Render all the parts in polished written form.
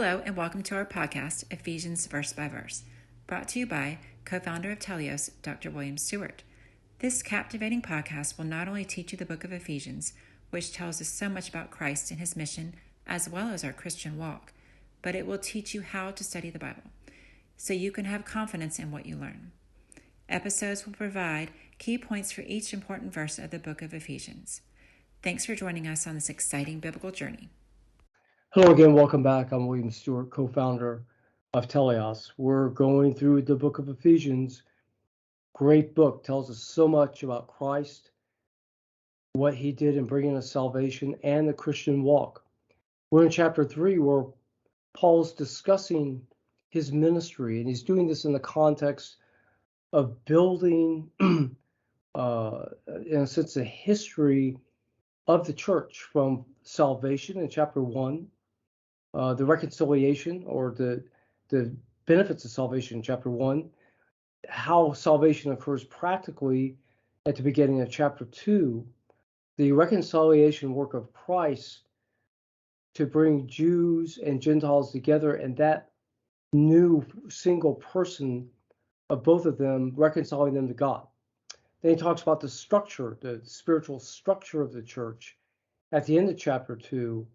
Hello, and welcome to our podcast, Ephesians Verse by Verse, brought to you by co-founder of Telios, Dr. William Stewart. This captivating podcast will not only teach you the book of Ephesians, which tells us so much about Christ and his mission, as well as our Christian walk, but it will teach you how to study the Bible, so you can have confidence in what you learn. Episodes will provide key points for each important verse of the book of Ephesians. Thanks for joining us on this exciting biblical journey. Hello again, welcome back. I'm William Stewart, co-founder of Telios. We're going through the book of Ephesians. Great book, tells us so much about Christ, what he did in bringing us salvation, and the Christian walk. We're in chapter 3 where Paul's discussing his ministry, and he's doing this in the context of building, in a sense, a history of the church from salvation in chapter 1. The reconciliation or the benefits of salvation in chapter 1, how salvation occurs practically at the beginning of chapter 2, the reconciliation work of Christ to bring Jews and Gentiles together, and that new single person of both of them reconciling them to God. Then he talks about the structure, the spiritual structure of the church at the end of chapter 2.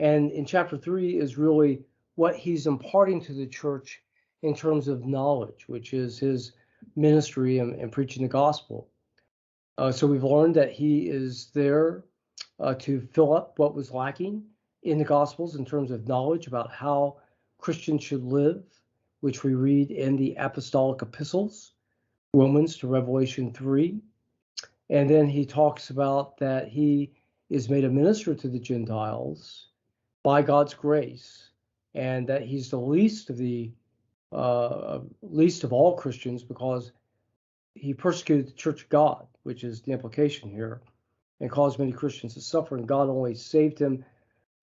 And in chapter 3 is really what he's imparting to the church in terms of knowledge, which is his ministry and preaching the gospel. So we've learned that he is there to fill up what was lacking in the gospels in terms of knowledge about how Christians should live, which we read in the apostolic epistles, Romans to Revelation 3. And then he talks about that he is made a minister to the Gentiles by God's grace, and that he's the least of all Christians because he persecuted the Church of God, which is the implication here, and caused many Christians to suffer. And God only saved him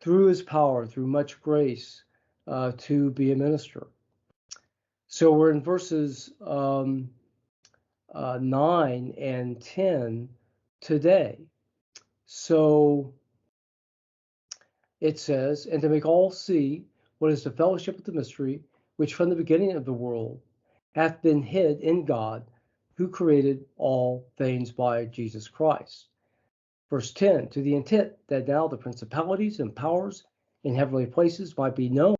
through his power, through much grace, to be a minister. So we're in verses 9 and 10 today. So it says, and to make all see what is the fellowship of the mystery, which from the beginning of the world hath been hid in God, who created all things by Jesus Christ. Verse 10, to the intent that now the principalities and powers in heavenly places might be known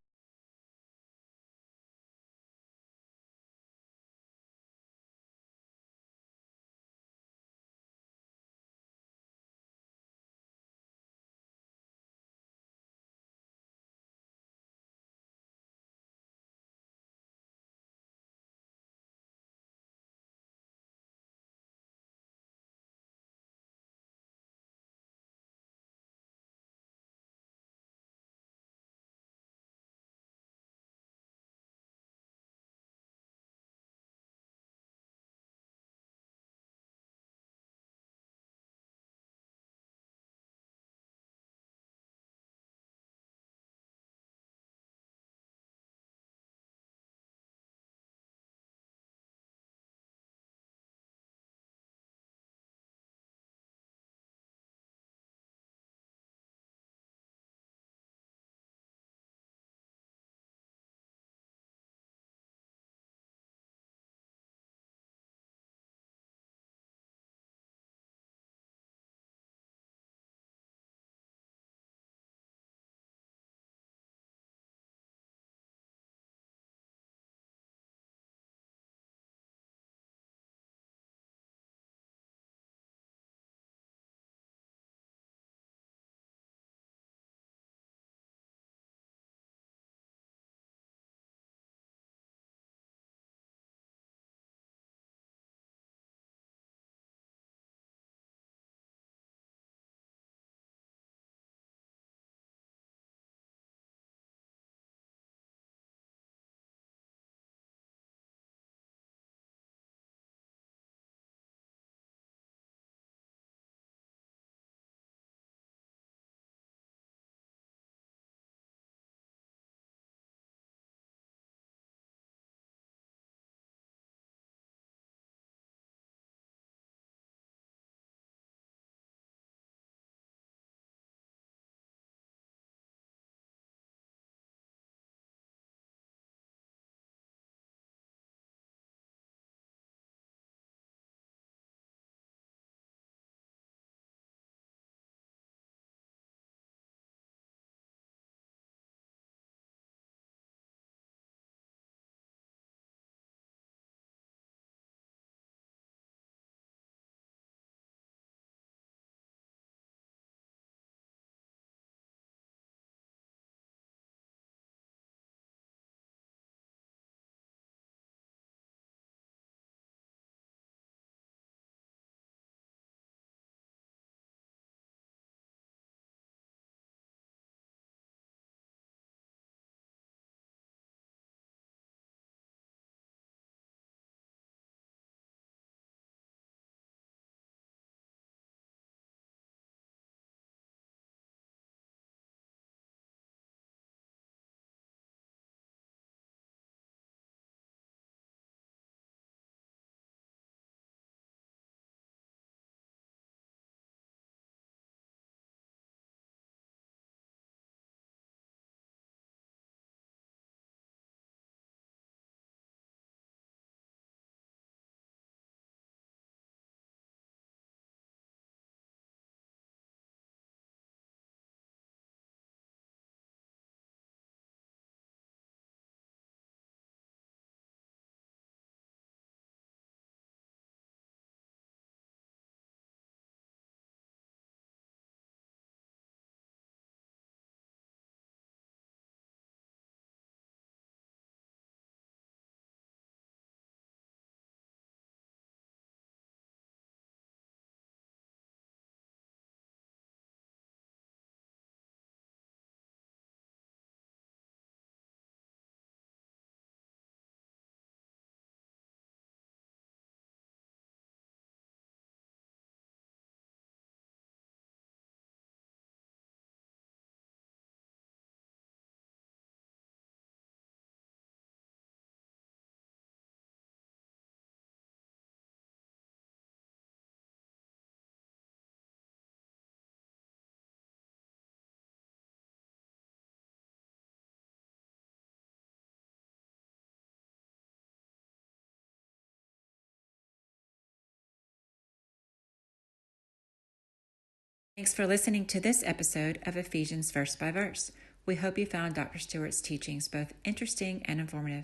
Thanks for listening to this episode of Ephesians Verse by Verse. We hope you found Dr. Stewart's teachings both interesting and informative.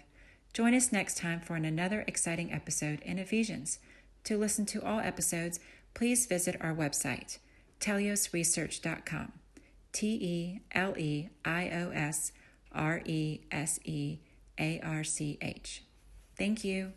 Join us next time for another exciting episode in Ephesians. To listen to all episodes, please visit our website, teliosresearch.com. TELEIOSRESEARCH. Thank you.